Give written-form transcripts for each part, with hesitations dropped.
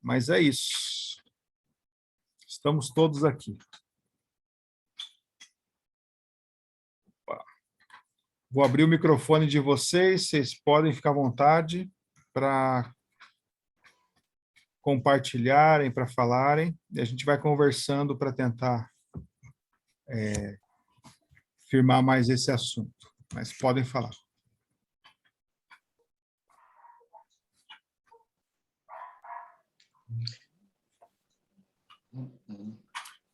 Mas é isso. Estamos todos aqui. Vou abrir o microfone de vocês podem ficar à vontade para compartilharem, para falarem, e a gente vai conversando para tentar firmar mais esse assunto. Mas podem falar.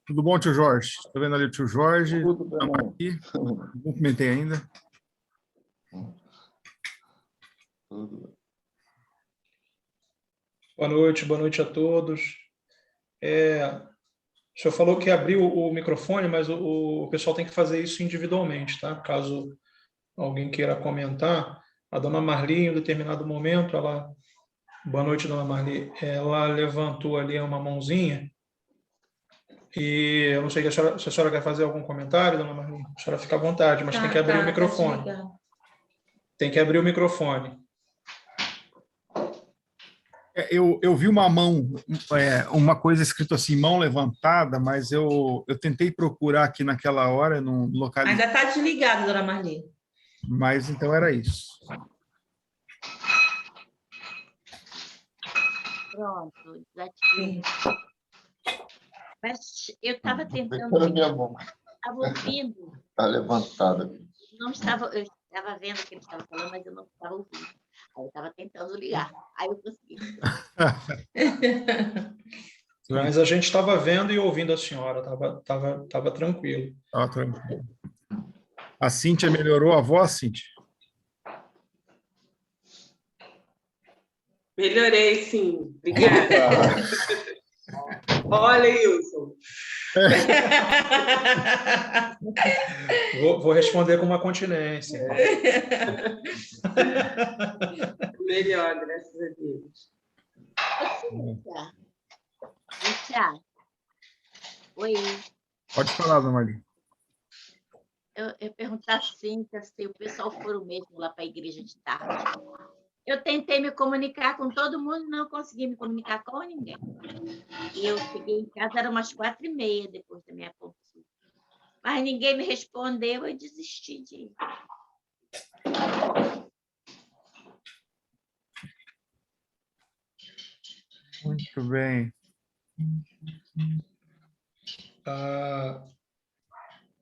Tudo bom, tio Jorge? Estou vendo ali o tio Jorge. Tudo bem. Aqui. Não comentei ainda. Tudo bem. Boa noite a todos. O senhor falou que abriu o microfone, mas o pessoal tem que fazer isso individualmente, tá? Caso alguém queira comentar, a dona Marli, em um determinado momento, boa noite, dona Marli, ela levantou ali uma mãozinha e eu não sei se a senhora quer fazer algum comentário, dona Marli, a senhora fica à vontade, mas tem que abrir o microfone. Tem que abrir o microfone. Eu vi uma mão, uma coisa escrito assim, mão levantada, mas eu tentei procurar aqui naquela hora, no local. Ainda está desligado, dona Marli. Mas então era isso. Pronto, desativei. Mas eu estava tentando. Pela minha mão. Estava ouvindo. Está levantada. Eu estava vendo o que ele estava falando, mas eu não estava ouvindo. Aí eu estava tentando ligar. Aí eu consegui. Mas a gente estava vendo e ouvindo a senhora, estava tranquilo. Tranquilo. A Cíntia melhorou a voz, Cíntia? Melhorei, sim. Obrigada. Olha, Wilson. Vou responder com uma continência. Melhor, graças a Deus. Cíntia. Oi. Pode falar, dona Marli. Eu perguntar assim, se o pessoal for o mesmo lá para a igreja de tarde. Eu tentei me comunicar com todo mundo, não consegui me comunicar com ninguém. E eu cheguei em casa, era umas 4h30 depois da minha consulta. Mas ninguém me respondeu, eu desisti de ir. Muito bem.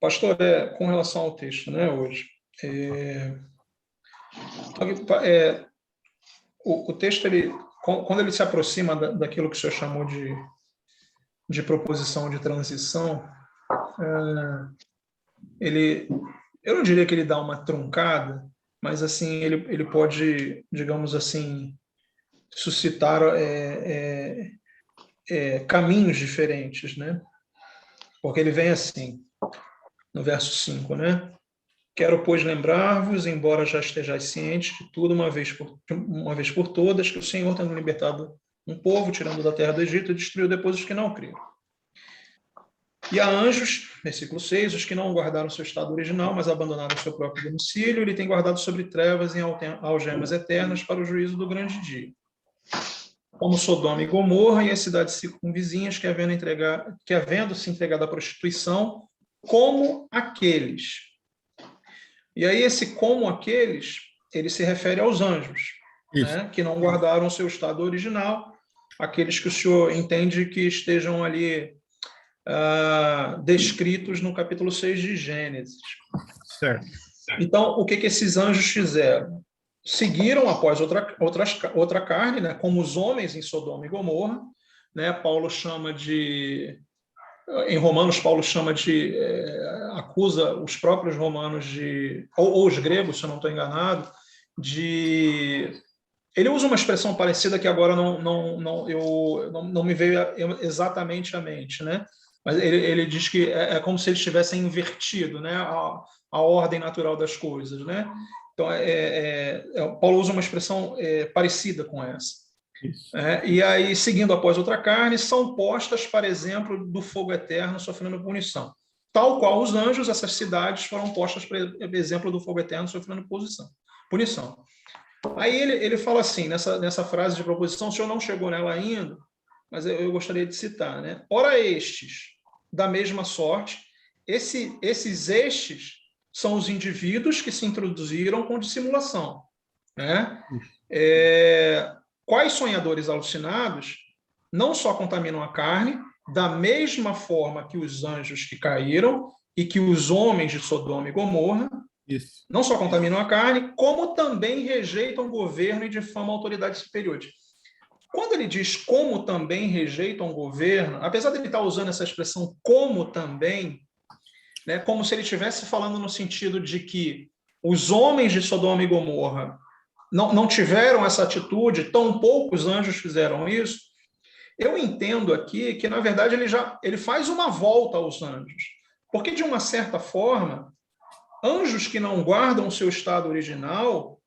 Pastor, com relação ao texto, né, hoje, o texto, quando ele se aproxima daquilo que o senhor chamou de proposição de transição, eu não diria que ele dá uma truncada, mas assim ele pode, digamos assim, suscitar caminhos diferentes, né? Porque ele vem assim, no verso 5, né? Quero, pois, lembrar-vos, embora já estejais cientes de tudo, uma vez por todas, que o Senhor, tendo libertado um povo, tirando da terra do Egito, destruiu depois os que não creram. E há anjos, versículo 6, os que não guardaram seu estado original, mas abandonaram seu próprio domicílio, ele tem guardado sobre trevas em algemas eternas para o juízo do grande dia. Como Sodoma e Gomorra e as cidades circunvizinhas que havendo se entregado à prostituição, como aqueles. E aí esse como aqueles, ele se refere aos anjos, né, que não guardaram seu estado original, aqueles que o senhor entende que estejam ali descritos no capítulo 6 de Gênesis. Certo. Então, o que esses anjos fizeram? Seguiram após outra carne, né, como os homens em Sodoma e Gomorra, né, Paulo chama de... Em Romanos, Paulo chama de... acusa os próprios romanos de... Ou os gregos, se eu não estou enganado, de... Ele usa uma expressão parecida que agora não me veio exatamente à mente, né? Mas ele diz que é como se eles tivessem invertido, né, a ordem natural das coisas, né? Então, Paulo usa uma expressão parecida com essa. E aí, seguindo após outra carne, são postas para exemplo do fogo eterno sofrendo punição. Tal qual os anjos, essas cidades foram postas para exemplo do fogo eterno sofrendo punição. Aí ele fala assim, nessa frase de proposição, o senhor não chegou nela ainda, mas eu gostaria de citar, né? Ora estes, da mesma sorte, esses estes são os indivíduos que se introduziram com dissimulação, né? Quais sonhadores alucinados não só contaminam a carne, da mesma forma que os anjos que caíram e que os homens de Sodoma e Gomorra, Isso. não só contaminam a carne, como também rejeitam o governo e difamam autoridades superiores. Quando ele diz como também rejeitam o governo, apesar de ele estar usando essa expressão como também, né, como se ele estivesse falando no sentido de que os homens de Sodoma e Gomorra não tiveram essa atitude, tão poucos anjos fizeram isso, eu entendo aqui que, na verdade, ele faz uma volta aos anjos. Porque, de uma certa forma, anjos que não guardam o seu estado original,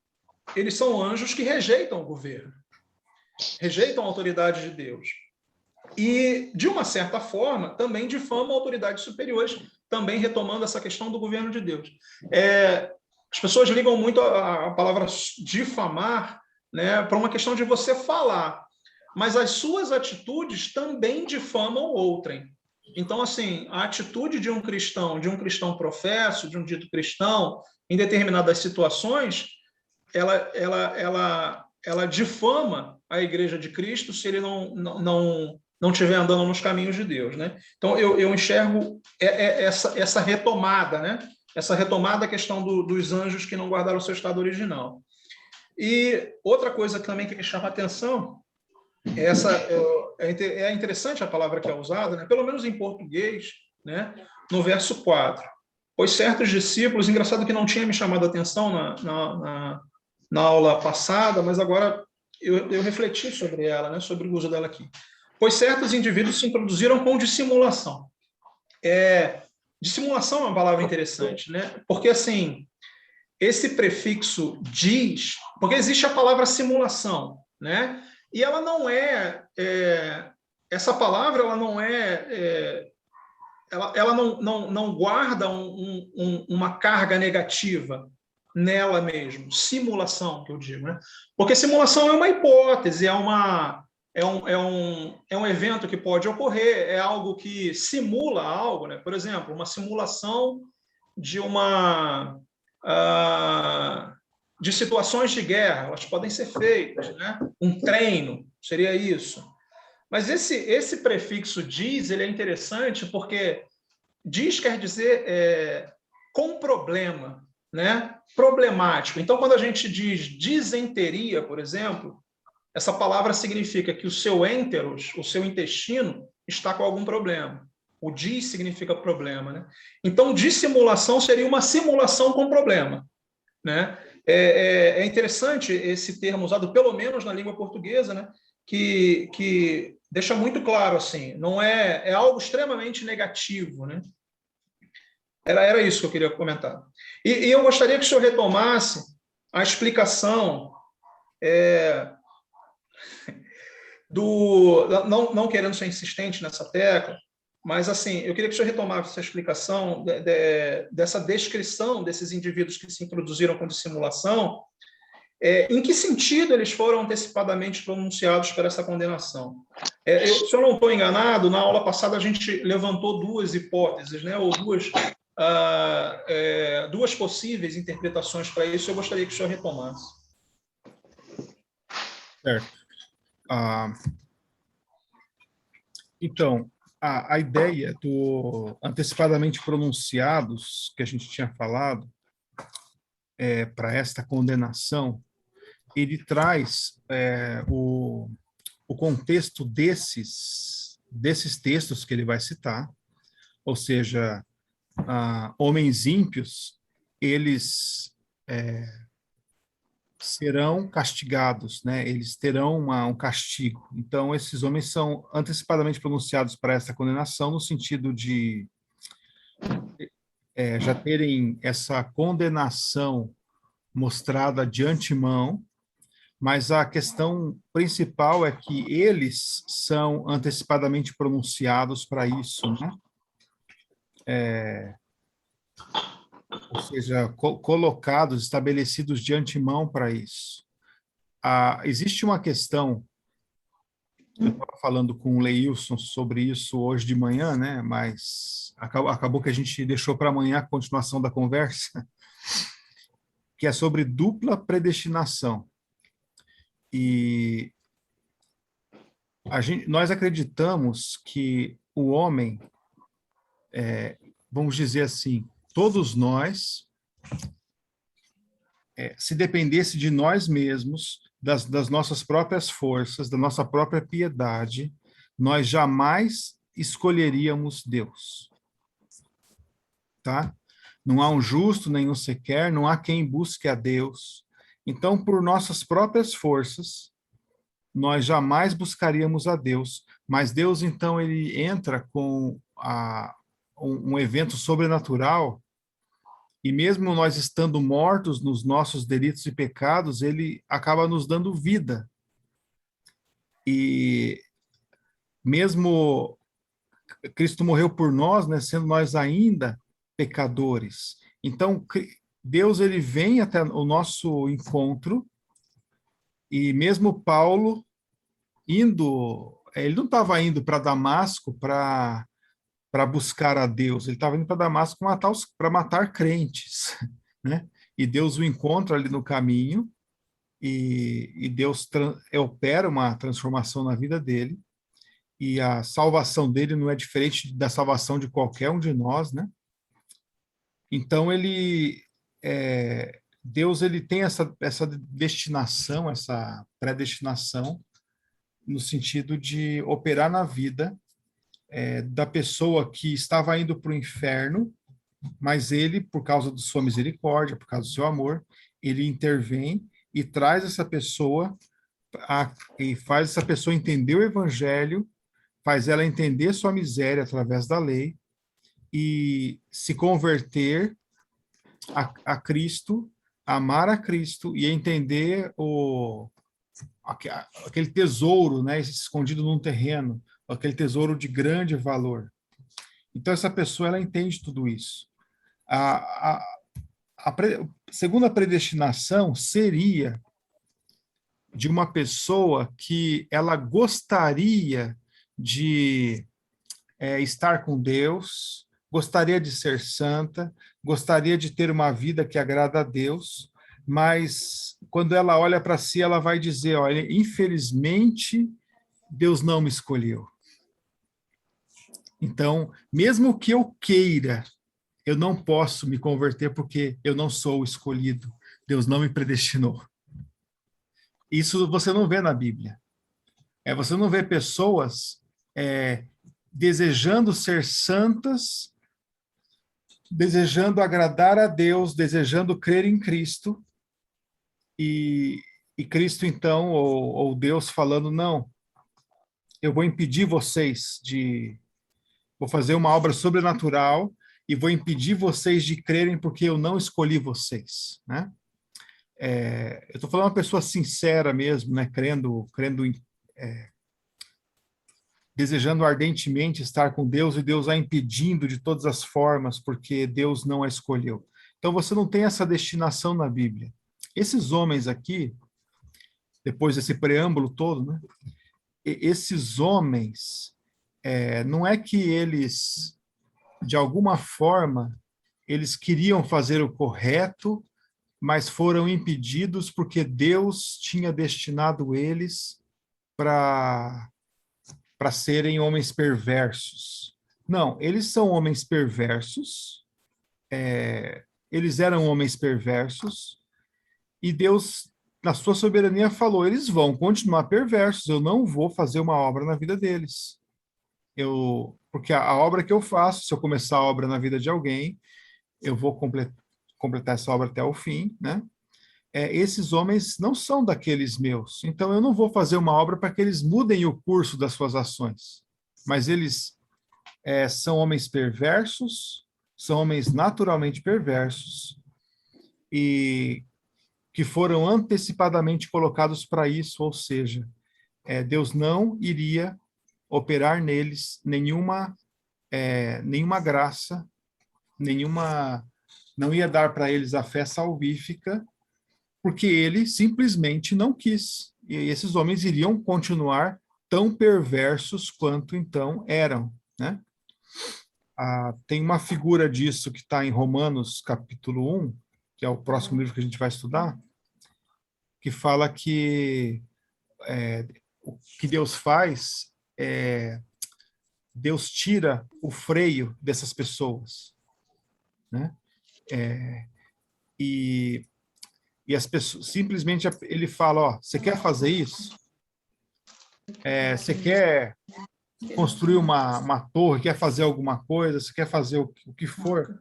eles são anjos que rejeitam o governo, rejeitam a autoridade de Deus. E, de uma certa forma, também difamam autoridades superiores, também retomando essa questão do governo de Deus. As pessoas ligam muito a palavra difamar, né, para uma questão de você falar, mas as suas atitudes também difamam outrem. Então, assim, a atitude de um cristão professo, de um dito cristão, em determinadas situações, ela difama a Igreja de Cristo se ele não estiver andando nos caminhos de Deus, né? Então, eu enxergo essa retomada, né? Essa retomada da questão dos anjos que não guardaram o seu estado original. E outra coisa também que me chama a atenção, é interessante a palavra que é usada, né? Pelo menos em português, né? No verso 4. Pois certos discípulos, engraçado que não tinha me chamado a atenção na aula passada, mas agora eu refleti sobre ela, né? Sobre o uso dela aqui. Pois certos indivíduos se introduziram com dissimulação. Dissimulação é uma palavra interessante, né? Porque, assim, esse prefixo diz... Porque existe a palavra simulação, né? E ela não essa palavra, ela não ela não guarda uma carga negativa nela mesmo. Simulação, que eu digo, né? Porque simulação é uma hipótese, é um evento que pode ocorrer, é algo que simula algo, né? Por exemplo, uma simulação de situações de guerra, elas podem ser feitas, né? Um treino, seria isso. Mas esse prefixo diz, ele é interessante porque diz quer dizer com problema, né? Problemático. Então, quando a gente diz disenteria, por exemplo, essa palavra significa que o seu enteros, o seu intestino, está com algum problema. O dis significa problema, né? Então, dissimulação seria uma simulação com problema, né? É interessante esse termo usado, pelo menos na língua portuguesa, né? Que deixa muito claro, assim, não é algo extremamente negativo, né? Era isso que eu queria comentar. E eu gostaria que o senhor retomasse a explicação não querendo ser insistente nessa tecla, mas, assim, eu queria que o senhor retomasse essa explicação dessa descrição desses indivíduos que se introduziram com dissimulação, em que sentido eles foram antecipadamente pronunciados por essa condenação. Se eu não estou enganado, na aula passada a gente levantou duas hipóteses, né, ou duas possíveis interpretações para isso. Eu gostaria que o senhor retomasse. Certo. Então, a ideia do antecipadamente pronunciados, que a gente tinha falado, para esta condenação, ele traz o contexto desses textos que ele vai citar, ou seja, homens ímpios, eles serão castigados, né? Eles terão um castigo. Então, esses homens são antecipadamente pronunciados para essa condenação, no sentido de já terem essa condenação mostrada de antemão, mas a questão principal é que eles são antecipadamente pronunciados para isso, né? Ou seja, colocados, estabelecidos de antemão para isso. Existe uma questão Eu estava falando com o Leilson sobre isso hoje de manhã, né? Mas acabou que a gente deixou para amanhã a continuação da conversa, que é sobre dupla predestinação. E nós acreditamos que o homem, vamos dizer assim, todos nós, se dependesse de nós mesmos, das nossas próprias forças, da nossa própria piedade, nós jamais escolheríamos Deus. Tá? Não há um justo, nenhum sequer, não há quem busque a Deus. Então, por nossas próprias forças, nós jamais buscaríamos a Deus. Mas Deus, então, ele entra com um evento sobrenatural, e mesmo nós estando mortos nos nossos delitos e pecados, ele acaba nos dando vida. E mesmo Cristo morreu por nós, né, sendo nós ainda pecadores. Então, Deus ele vem até o nosso encontro, e mesmo Paulo ele não estava indo para Damasco para buscar a Deus, ele estava indo para Damasco para matar crentes, né? E Deus o encontra ali no caminho, e Deus opera uma transformação na vida dele, e a salvação dele não é diferente da salvação de qualquer um de nós, né? Então, Deus ele tem essa destinação, essa predestinação, no sentido de operar na vida da pessoa que estava indo para o inferno, mas ele, por causa de sua misericórdia, por causa do seu amor, ele intervém e traz essa pessoa, e faz essa pessoa entender o evangelho, faz ela entender sua miséria através da lei, e se converter a Cristo, amar a Cristo e entender aquele tesouro, né, escondido num terreno, aquele tesouro de grande valor. Então, essa pessoa, ela entende tudo isso. A segunda predestinação seria de uma pessoa que ela gostaria de estar com Deus, gostaria de ser santa, gostaria de ter uma vida que agrada a Deus, mas quando ela olha para si, ela vai dizer, olha, infelizmente, Deus não me escolheu. Então, mesmo que eu queira, eu não posso me converter porque eu não sou o escolhido. Deus não me predestinou. Isso você não vê na Bíblia. Você não vê pessoas desejando ser santas, desejando agradar a Deus, desejando crer em Cristo, e Cristo, então, ou Deus falando, não, eu vou impedir vocês vou fazer uma obra sobrenatural e vou impedir vocês de crerem porque eu não escolhi vocês, né? Eu estou falando uma pessoa sincera mesmo, né? Desejando ardentemente estar com Deus, e Deus a impedindo de todas as formas, porque Deus não a escolheu. Então, você não tem essa destinação na Bíblia. Esses homens aqui, depois desse preâmbulo todo, né? Esses homens, não é que eles, de alguma forma, eles queriam fazer o correto, mas foram impedidos porque Deus tinha destinado eles para serem homens perversos. Não, eles são homens perversos, eles eram homens perversos, e Deus, na sua soberania, falou, eles vão continuar perversos, eu não vou fazer uma obra na vida deles. Porque a obra que eu faço, se eu começar a obra na vida de alguém, eu vou completar essa obra até o fim, né? Esses homens não são daqueles meus, então eu não vou fazer uma obra para que eles mudem o curso das suas ações, mas eles são homens perversos, são homens naturalmente perversos, e que foram antecipadamente colocados para isso, ou seja, Deus não iria operar neles nenhuma graça, não ia dar para eles a fé salvífica, porque ele simplesmente não quis. E esses homens iriam continuar tão perversos quanto então eram, né? Tem uma figura disso que está em Romanos, capítulo 1, que é o próximo livro que a gente vai estudar, que fala que o que Deus faz é Deus tira o freio dessas pessoas, né? E as pessoas, simplesmente ele fala, ó, você quer fazer isso? Você quer construir uma torre, quer fazer alguma coisa, você quer fazer o que for,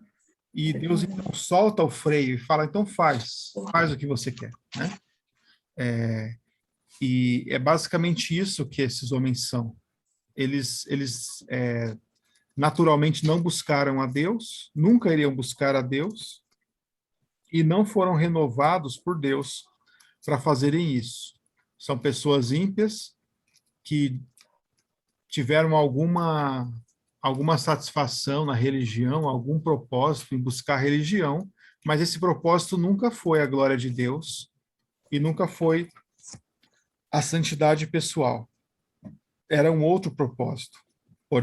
e Deus então solta o freio e fala, então faz o que você quer, né? E é basicamente isso que esses homens são. Eles naturalmente não buscaram a Deus, nunca iriam buscar a Deus, e não foram renovados por Deus para fazerem isso. São pessoas ímpias que tiveram alguma satisfação na religião, algum propósito em buscar religião, mas esse propósito nunca foi a glória de Deus e nunca foi a santidade pessoal. Era um outro propósito.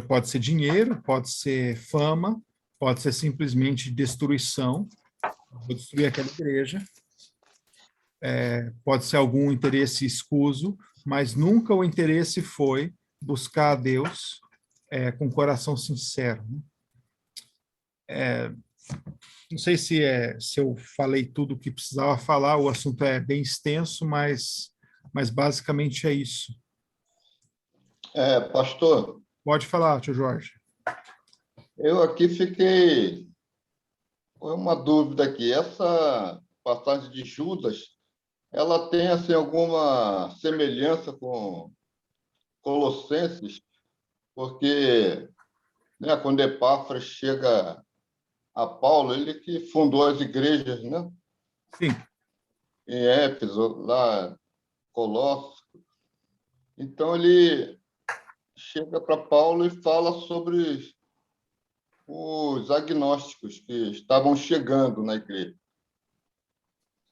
Pode ser dinheiro, pode ser fama, pode ser simplesmente destruição, vou destruir aquela igreja, pode ser algum interesse escuso, mas nunca o interesse foi buscar a Deus com coração sincero. Não sei se eu falei tudo o que precisava falar, o assunto é bem extenso, mas basicamente é isso. Pastor, Pode falar, tio Jorge. eu aqui fiquei com uma dúvida aqui. Essa passagem de Judas, ela tem assim alguma semelhança com Colossenses? Porque, né, quando Epáfras chega a Paulo, ele que fundou as igrejas, né? Sim. Em Éfeso, lá, Colossos. Então, ele chega para Paulo e fala sobre os agnósticos que estavam chegando na igreja.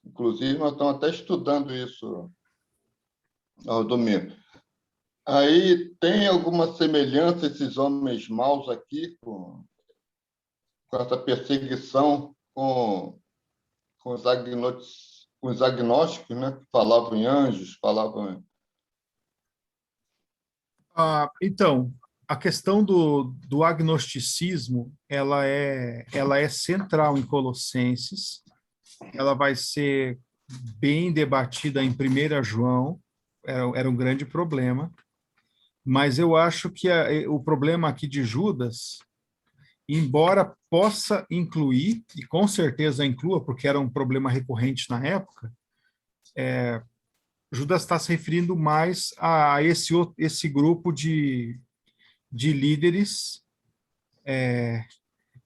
Inclusive, nós estamos até estudando isso ao domingo. Aí tem alguma semelhança esses homens maus aqui com essa perseguição com os agnósticos, né? Que falavam em anjos, falavam em... Então, a questão do agnosticismo, ela é central em Colossenses, ela vai ser bem debatida em 1 João, era um grande problema, mas eu acho que o problema aqui de Judas, embora possa incluir, e com certeza inclua, porque era um problema recorrente na época, Judas está se referindo mais a esse grupo de líderes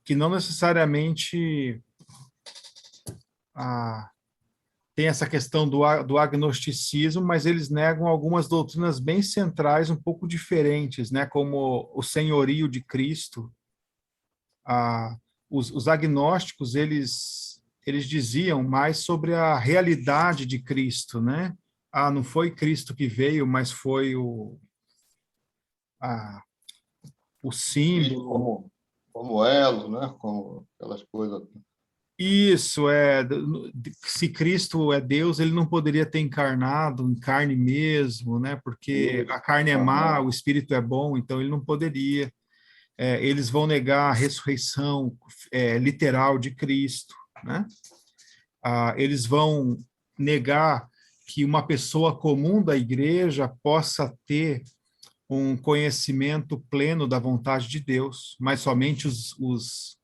que não necessariamente tem essa questão do agnosticismo, mas eles negam algumas doutrinas bem centrais, um pouco diferentes, né? Como o senhorio de Cristo. Os agnósticos, eles diziam mais sobre a realidade de Cristo, né? Não foi Cristo que veio, mas foi o símbolo. Como elo, né? Como aquelas coisas. Isso, se Cristo é Deus, ele não poderia ter encarnado em carne mesmo, né? Porque a carne é má, o espírito é bom, então ele não poderia. Eles vão negar a ressurreição literal de Cristo, né? Eles vão negar que uma pessoa comum da igreja possa ter um conhecimento pleno da vontade de Deus, mas somente os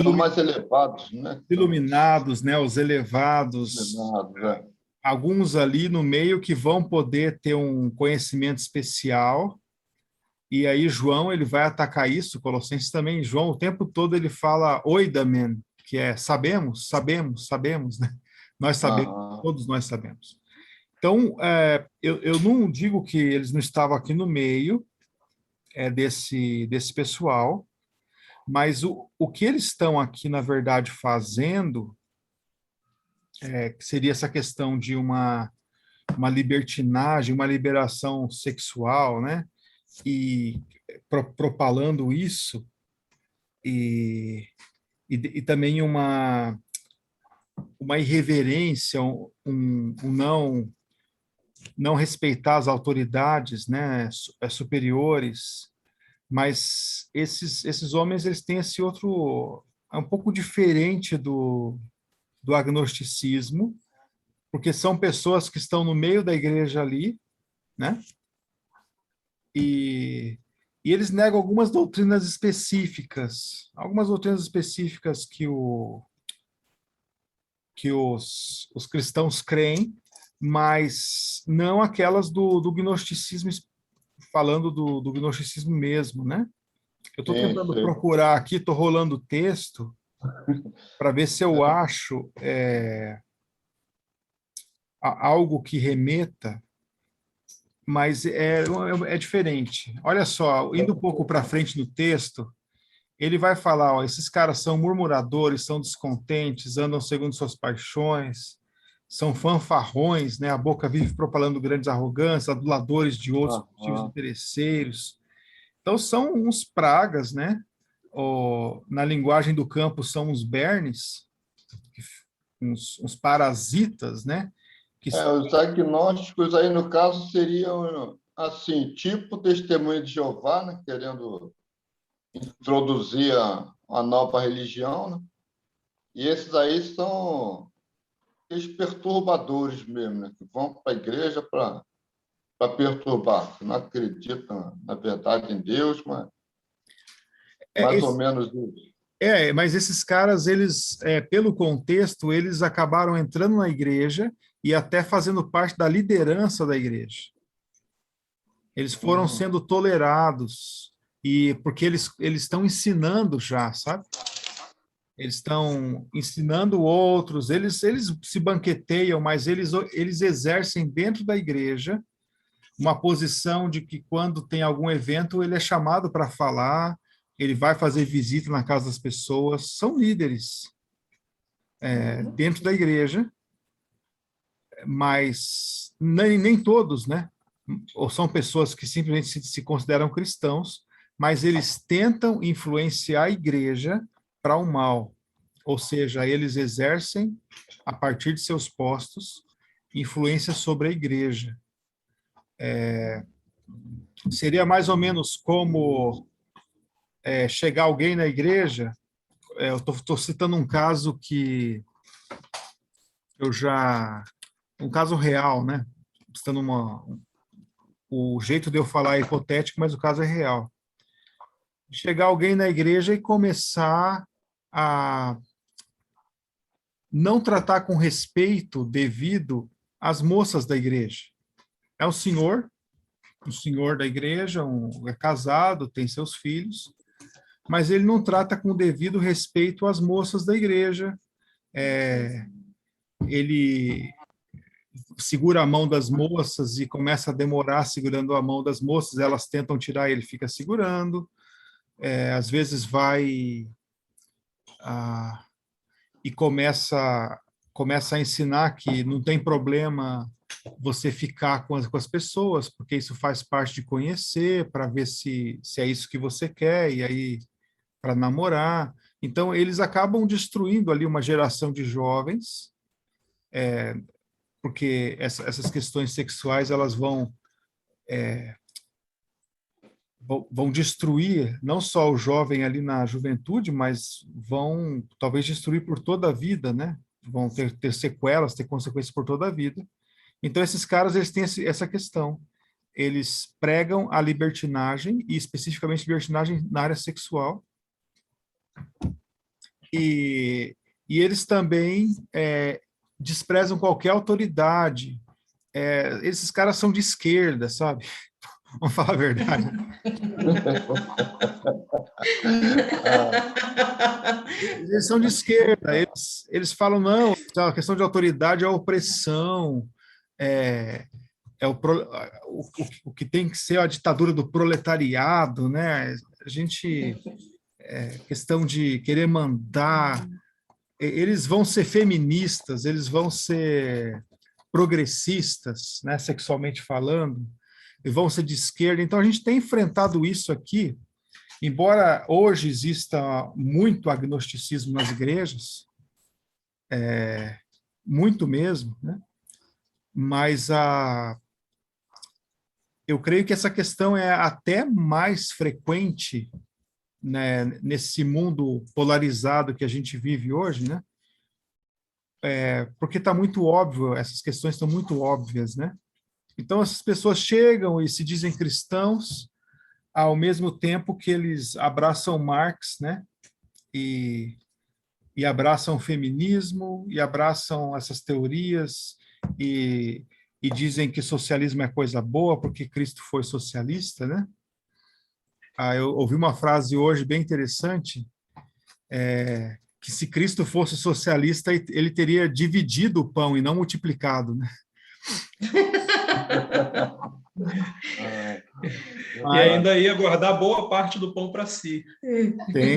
são mais elevados, né? iluminados, né, os elevados, alguns ali no meio que vão poder ter um conhecimento especial, e aí João ele vai atacar isso, Colossenses também, João o tempo todo ele fala oidamen, que é sabemos, né? Nós sabemos, todos nós sabemos. Então, eu não digo que eles não estavam aqui no meio desse pessoal, mas o que eles estão aqui, na verdade, fazendo, que seria essa questão de uma libertinagem, uma liberação sexual, né? E propalando isso, e também uma irreverência, não respeitar as autoridades, né, superiores, mas esses homens, eles têm esse outro, é um pouco diferente do agnosticismo, porque são pessoas que estão no meio da igreja ali, né, e eles negam algumas doutrinas específicas que os cristãos creem, mas não aquelas do gnosticismo, falando do gnosticismo mesmo, né? Eu estou Sim, tentando sim. procurar aqui, estou rolando o texto para ver se eu acho algo que remeta, mas é diferente. Olha só, indo um pouco para frente no texto, ele vai falar, ó, esses caras são murmuradores, são descontentes, andam segundo suas paixões, são fanfarrões, né? A boca vive propalando grandes arrogâncias, aduladores de outros, motivos Aham. interesseiros. Então, são uns pragas, né? Na linguagem do campo, são uns bernes, uns parasitas, né? Que, Os agnósticos aí, no caso, seriam, assim, tipo testemunho de Jeová, né? Querendo introduzir a nova religião, né? E esses aí são os perturbadores mesmo, né? Que vão para a igreja para perturbar, que não acreditam, na verdade, em Deus, mas mais ou esse, menos isso. mas esses caras, eles, pelo contexto, eles acabaram entrando na igreja e até fazendo parte da liderança da igreja. Eles foram sendo tolerados, e porque eles estão ensinando já, sabe? Eles estão ensinando outros, eles se banqueteiam, mas eles exercem dentro da igreja uma posição de que quando tem algum evento, ele é chamado para falar, ele vai fazer visita na casa das pessoas, são líderes dentro da igreja, mas nem todos, né? Ou são pessoas que simplesmente se consideram cristãos, mas eles tentam influenciar a igreja para o mal. Ou seja, eles exercem, a partir de seus postos, influência sobre a igreja. Seria mais ou menos como chegar alguém na igreja. Eu estou citando um caso que eu já. Um caso real, né? Citando o jeito de eu falar é hipotético, mas o caso é real. Chegar alguém na igreja e começar a não tratar com respeito devido às moças da igreja. É um senhor da igreja, é casado, tem seus filhos, mas ele não trata com o devido respeito às moças da igreja. Ele segura a mão das moças e começa a demorar segurando a mão das moças, elas tentam tirar, ele fica segurando. Às vezes vai e começa a ensinar que não tem problema você ficar com as pessoas, porque isso faz parte de conhecer, para ver se é isso que você quer, e aí para namorar. Então, eles acabam destruindo ali uma geração de jovens, porque essas questões sexuais, elas vão destruir não só o jovem ali na juventude, mas vão talvez destruir por toda a vida, né? Vão ter sequelas, ter consequências por toda a vida. Então, esses caras, eles têm essa questão. Eles pregam a libertinagem, e especificamente libertinagem na área sexual. E eles também desprezam qualquer autoridade. Esses caras são de esquerda, sabe? Vamos falar a verdade. Eles são de esquerda, eles falam, não, a questão de autoridade é a opressão, o que tem que ser a ditadura do proletariado, né? A gente, questão de querer mandar, eles vão ser feministas, eles vão ser progressistas, né, sexualmente falando, e vão ser de esquerda. Então, a gente tem enfrentado isso aqui, embora hoje exista muito agnosticismo nas igrejas, muito mesmo, né? Mas eu creio que essa questão é até mais frequente, né, nesse mundo polarizado que a gente vive hoje, né? Porque está muito óbvio, essas questões estão muito óbvias, né? Então, essas pessoas chegam e se dizem cristãos, ao mesmo tempo que eles abraçam Marx, né? E abraçam o feminismo, e abraçam essas teorias, e dizem que socialismo é coisa boa porque Cristo foi socialista, né? Eu ouvi uma frase hoje bem interessante, que se Cristo fosse socialista, ele teria dividido o pão e não multiplicado, né? E ainda ia guardar boa parte do pão para si. Tem.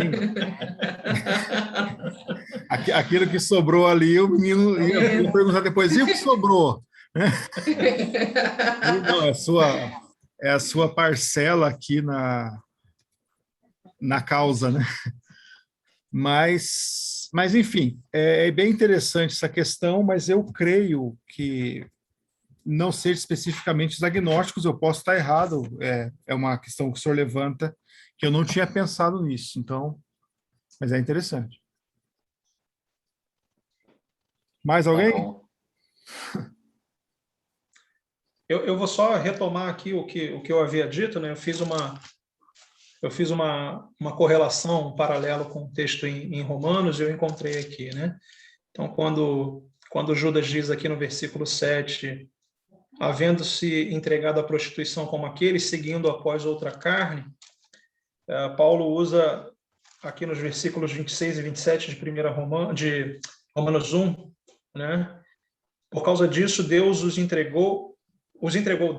Aquilo que sobrou ali, o menino ia perguntar depois, e o que sobrou? Não, é a sua parcela aqui na causa, né? Mas enfim, é bem interessante essa questão, mas eu creio que não seja especificamente os agnósticos, eu posso estar errado, é uma questão que o senhor levanta, que eu não tinha pensado nisso, então, mas é interessante. Mais alguém? Eu vou só retomar aqui o que eu havia dito, né? Eu fiz uma correlação, um paralelo com o texto em Romanos, e eu encontrei aqui, né? Então, quando Judas diz aqui no versículo 7, havendo-se entregado à prostituição como aqueles, seguindo após outra carne, Paulo usa aqui nos versículos 26 e 27 de Romanos 1, né? Por causa disso, Deus os entregou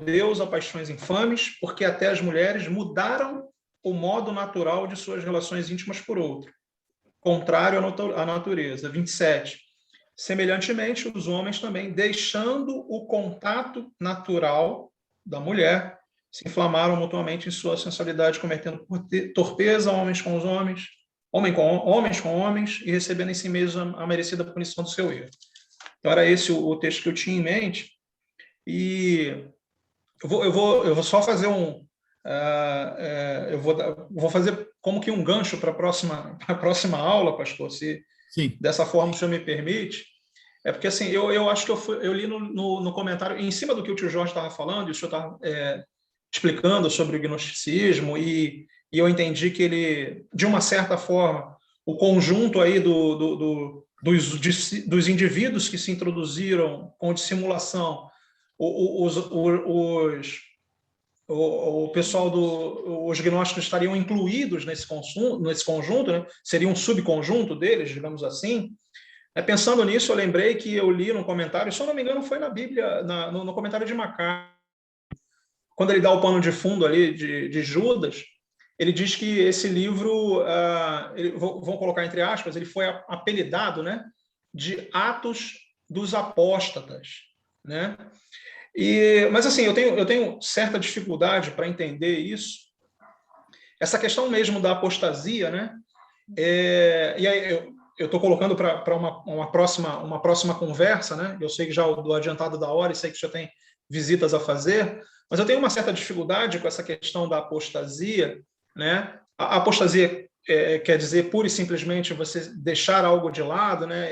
Deus a paixões infames, porque até as mulheres mudaram o modo natural de suas relações íntimas por outro, contrário à natureza. 27. Semelhantemente, os homens também, deixando o contato natural da mulher, se inflamaram mutuamente em sua sensualidade, cometendo torpeza homens com os homens, homens com homens, e recebendo em si mesmo a merecida punição do seu erro. Então, era esse o texto que eu tinha em mente. E eu vou só fazer eu vou fazer como que um gancho para a próxima aula, pastor, se Sim. Dessa forma o senhor me permite. É porque, assim, eu acho que eu li no comentário, em cima do que o tio Jorge estava falando, e o senhor estava explicando sobre o gnosticismo, e eu entendi que ele, de uma certa forma, o conjunto aí dos indivíduos que se introduziram com dissimulação, o pessoal os gnósticos estariam incluídos nesse conjunto, né? Seria um subconjunto deles, digamos assim. Pensando nisso, eu lembrei que eu li num comentário, se eu não me engano, foi na Bíblia, no comentário de Macário, quando ele dá o pano de fundo ali de Judas, ele diz que esse livro, vão colocar entre aspas, ele foi apelidado, né, de Atos dos Apóstatas, né? Mas assim, eu tenho certa dificuldade para entender isso. Essa questão mesmo da apostasia, né? E aí eu estou colocando para uma próxima conversa, né? Eu sei que já do adiantado da hora, e sei que já tem visitas a fazer, mas eu tenho uma certa dificuldade com essa questão da apostasia, né? A apostasia quer dizer pura e simplesmente você deixar algo de lado, né?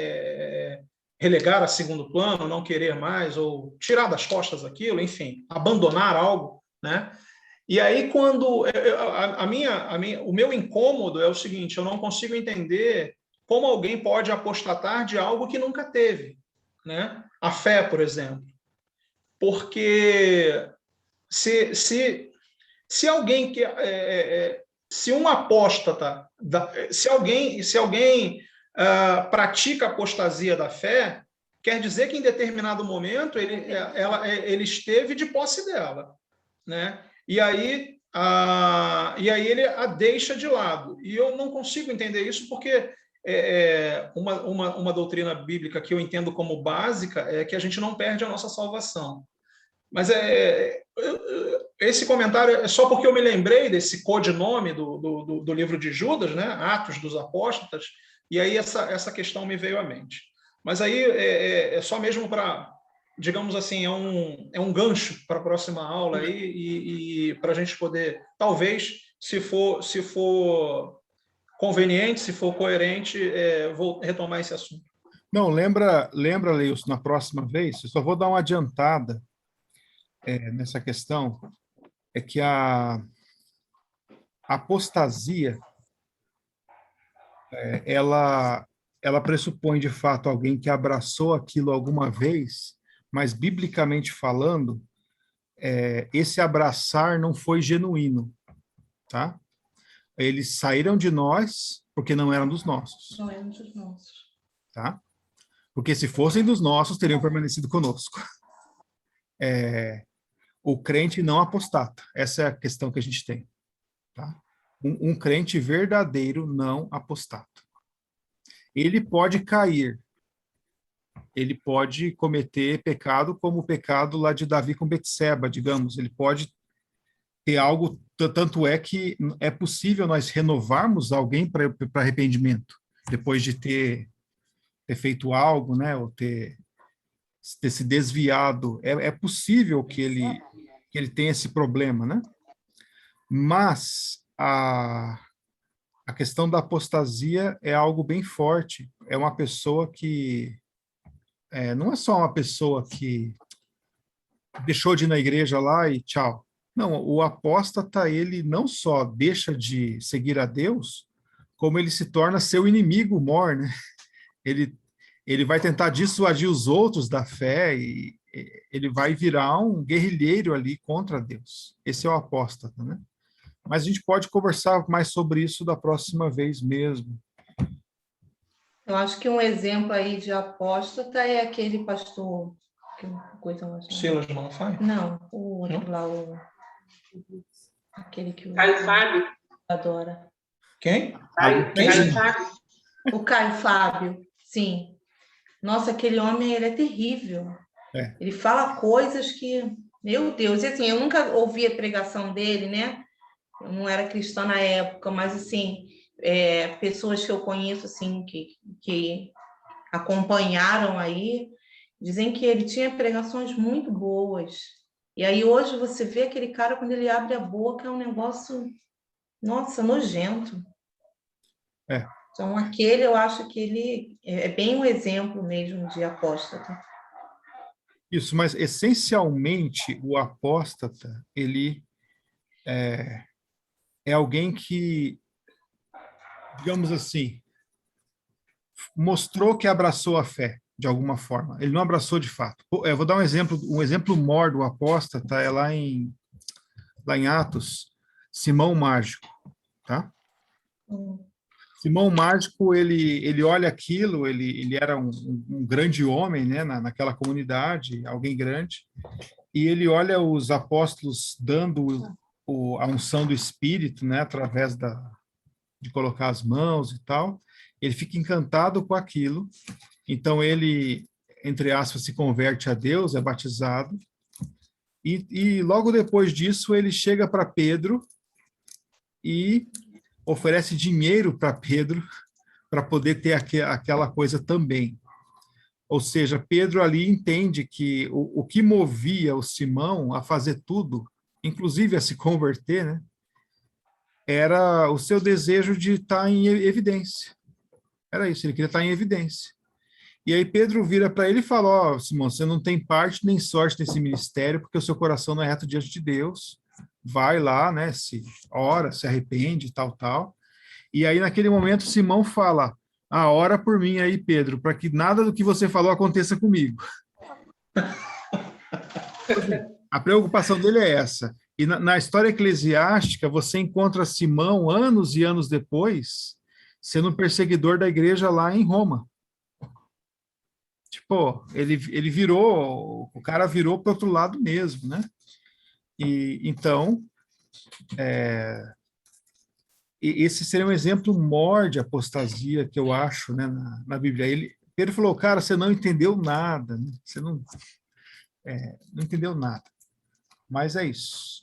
Relegar a segundo plano, não querer mais, ou tirar das costas aquilo, enfim, abandonar algo, né? E aí, quando o meu incômodo é o seguinte, eu não consigo entender como alguém pode apostatar de algo que nunca teve, né? A fé, por exemplo. Porque se alguém que se um apóstata, se alguém pratica a apostasia da fé, quer dizer que em determinado momento ele esteve de posse dela, né? E aí ele a deixa de lado. E eu não consigo entender isso porque uma doutrina bíblica que eu entendo como básica é que a gente não perde a nossa salvação. Mas esse comentário é só porque eu me lembrei desse codinome do livro de Judas, né? Atos dos Apóstolos, e aí essa questão me veio à mente. Mas aí é só mesmo para, digamos assim, é um gancho para a próxima aula aí, e para a gente poder, talvez, se for conveniente, se for coerente, vou retomar esse assunto. Não, lembra, Leilson, na próxima vez, eu só vou dar uma adiantada nessa questão, é que a apostasia, ela pressupõe, de fato, alguém que abraçou aquilo alguma vez, mas, biblicamente falando, esse abraçar não foi genuíno, tá? Eles saíram de nós porque não eram dos nossos. Não eram dos nossos. Tá? Porque se fossem dos nossos, teriam permanecido conosco. O crente não apostata. Essa é a questão que a gente tem. Tá? Um crente verdadeiro não apostata. Ele pode cair. Ele pode cometer pecado como o pecado lá de Davi com Betseba, digamos. Ele pode ter algo, tanto é que é possível nós renovarmos alguém para arrependimento, depois de ter feito algo, né, ou ter se desviado. É possível que ele tenha esse problema, né? Mas a questão da apostasia é algo bem forte. É uma pessoa que não é só uma pessoa que deixou de ir na igreja lá e tchau. Não, o apóstata, ele não só deixa de seguir a Deus, como ele se torna seu inimigo mor, né? Ele vai tentar dissuadir os outros da fé e ele vai virar um guerrilheiro ali contra Deus. Esse é o apóstata, né? Mas a gente pode conversar mais sobre isso da próxima vez mesmo. Eu acho que um exemplo aí de apóstata é aquele pastor... Silas Malafaia? Não, o outro lá, aquele que o Caio Fábio? adora. Quem? Caio Fábio? O Caio Fábio, sim. Nossa, aquele homem, ele é terrível. Ele fala coisas que... Meu Deus, e assim, eu nunca ouvi a pregação dele, né? Eu não era cristã na época, mas assim, pessoas que eu conheço, assim, que acompanharam aí, dizem que ele tinha pregações muito boas. E aí hoje você vê aquele cara, quando ele abre a boca, é um negócio, nossa, nojento. Então, aquele, eu acho que ele é bem um exemplo mesmo de apóstata. Isso, mas essencialmente o apóstata, ele é alguém que, digamos assim, mostrou que abraçou a fé, de alguma forma. Ele não abraçou de fato. Eu vou dar um exemplo maior do apóstata, é lá em Atos, Simão Mágico, tá? Simão Mágico, ele olha aquilo, ele era um grande homem, né, naquela comunidade, alguém grande, e ele olha os apóstolos dando a unção do Espírito, né, através de colocar as mãos e tal. Ele fica encantado com aquilo, então ele, entre aspas, se converte a Deus, é batizado, e logo depois disso ele chega para Pedro e oferece dinheiro para Pedro para poder ter aquela coisa também. Ou seja, Pedro ali entende que o que movia o Simão a fazer tudo, inclusive a se converter, né, era o seu desejo de estar em evidência. Era isso, ele queria estar em evidência. E aí Pedro vira para ele e fala: ó, Simão, você não tem parte nem sorte nesse ministério, porque o seu coração não é reto diante de Deus. Vai lá, né, ora, se arrepende, tal. E aí, naquele momento, Simão fala: ora por mim aí, Pedro, para que nada do que você falou aconteça comigo. A preocupação dele é essa. E na história eclesiástica, você encontra Simão, anos e anos depois, sendo um perseguidor da igreja lá em Roma. Tipo, ele virou, o cara virou para o outro lado mesmo, né? E então, esse seria um exemplo maior de apostasia que eu acho, né, na Bíblia. Pedro falou, cara, você não entendeu nada, né? Você não entendeu nada. Mas é isso.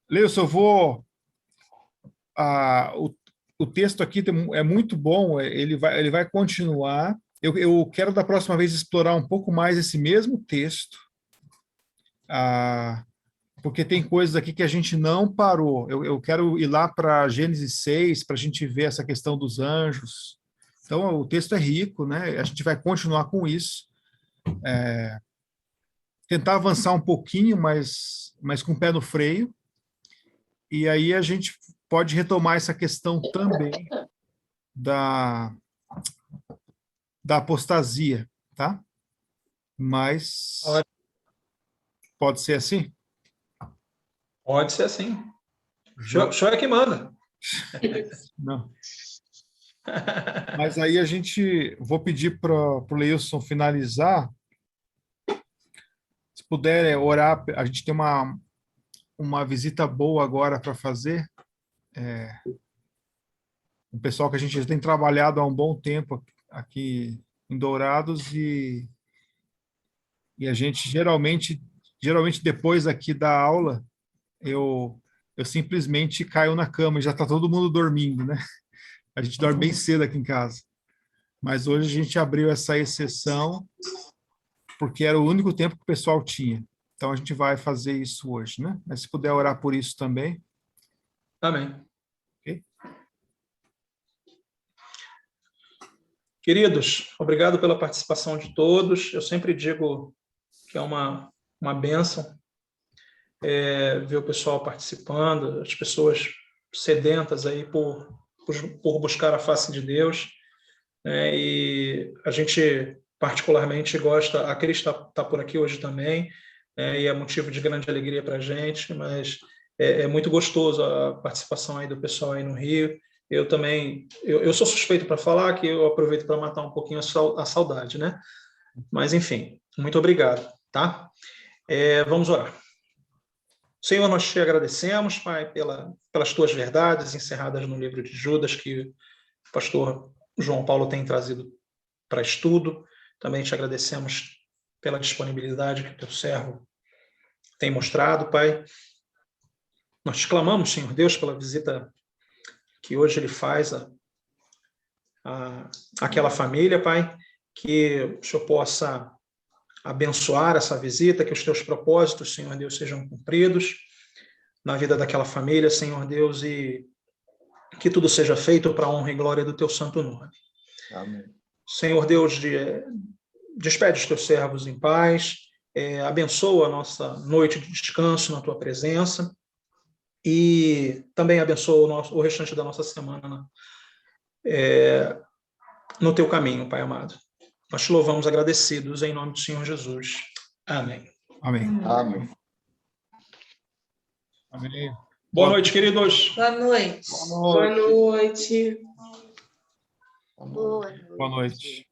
Leilson, eu vou... o texto aqui é muito bom, ele vai continuar. Eu quero, da próxima vez, explorar um pouco mais esse mesmo texto, porque tem coisas aqui que a gente não parou. Eu quero ir lá para Gênesis 6, para a gente ver essa questão dos anjos. Então, o texto é rico, né? A gente vai continuar com isso. Tentar avançar um pouquinho, mas com o pé no freio. E aí a gente pode retomar essa questão também da apostasia, tá? Mas pode ser assim? Pode ser assim. O senhor é que manda. Não. Mas aí vou pedir para o Leilson finalizar. Se puder orar, a gente tem uma visita boa agora para fazer. Um pessoal que a gente já tem trabalhado há um bom tempo aqui em Dourados e a gente geralmente depois aqui da aula eu simplesmente caio na cama e já está todo mundo dormindo, né? A gente dorme bem cedo aqui em casa. Mas hoje a gente abriu essa exceção porque era o único tempo que o pessoal tinha. Então a gente vai fazer isso hoje, né? Mas se puder orar por isso também. Amém. Okay? Queridos, obrigado pela participação de todos. Eu sempre digo que é uma bênção ver o pessoal participando, as pessoas sedentas aí por buscar a face de Deus. E a gente particularmente gosta, a Cris está por aqui hoje também, e é motivo de grande alegria para a gente, mas é muito gostoso a participação aí do pessoal aí no Rio. Eu também, eu sou suspeito para falar, que eu aproveito para matar um pouquinho a saudade, né? Mas, enfim, muito obrigado, tá? Vamos orar. Senhor, nós te agradecemos, Pai, pelas tuas verdades encerradas no livro de Judas, que o pastor João Paulo tem trazido para estudo. Também te agradecemos pela disponibilidade que o teu servo tem mostrado, Pai. Nós te clamamos, Senhor Deus, pela visita que hoje ele faz àquela família, Pai, que o Senhor possa abençoar essa visita, que os teus propósitos, Senhor Deus, sejam cumpridos na vida daquela família, Senhor Deus, e que tudo seja feito para a honra e glória do teu santo nome. Amém. Senhor Deus, despede os teus servos em paz, abençoa a nossa noite de descanso na tua presença e também abençoa o restante da nossa semana no teu caminho, Pai amado. Nós te louvamos agradecidos em nome do Senhor Jesus. Amém. Amém. Amém. Amém. Boa noite, queridos. Boa noite. Boa noite. Boa noite.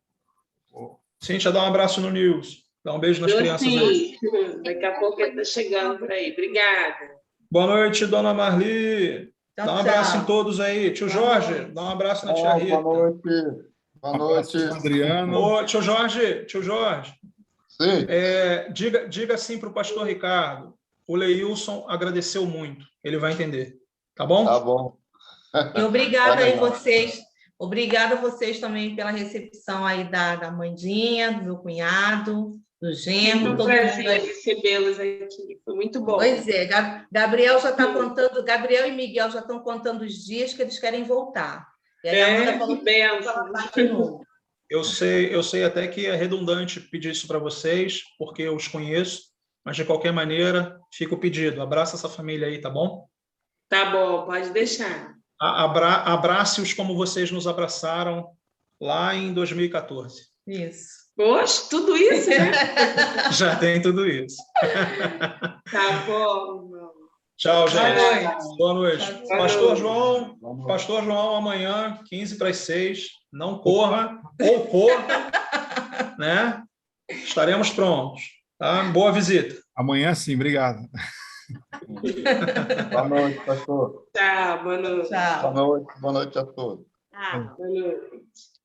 Cíntia, dá um abraço no Nils. Dá um beijo nas Eu crianças aí. sim. Daqui a pouco ele está chegando por aí. Obrigada. Boa noite, dona Marli. Tchau, Dá um abraço tchau. em todos aí. Tio Boa Jorge, noite. dá um abraço na tia Rita. Boa noite. Boa noite. Adriano. Ô, tio Jorge. Sim. Diga assim para o pastor Ricardo. O Leilson agradeceu muito. Ele vai entender. Tá bom? Tá bom. E obrigada aí vocês. Obrigada a vocês também pela recepção aí da Mandinha, do meu cunhado, do genro, Foi um todo prazer mundo aí. recebê-los aqui. Foi muito bom. Pois é, Gabriel já está contando, Gabriel e Miguel já estão contando os dias que eles querem voltar. E aí a Amanda falou que que vai benção. voltar de novo. Eu sei até que é redundante pedir isso para vocês, porque eu os conheço, mas de qualquer maneira, fica o pedido. Abraça essa família aí, tá bom? Tá bom, pode deixar. Abrace-os como vocês nos abraçaram lá em 2014. Isso. Poxa, tudo isso, né? Já tem tudo isso. Tá bom. Tchau, gente. Boa noite. Boa noite. Tchau, tchau. Pastor João, amanhã, 5:45, não corra, ou corra, né? Estaremos prontos. Tá? Boa visita. Amanhã sim, obrigado. Boa noite, pastor. Tchau, boa noite. Tchau. Boa noite a todos. Ah. Boa noite.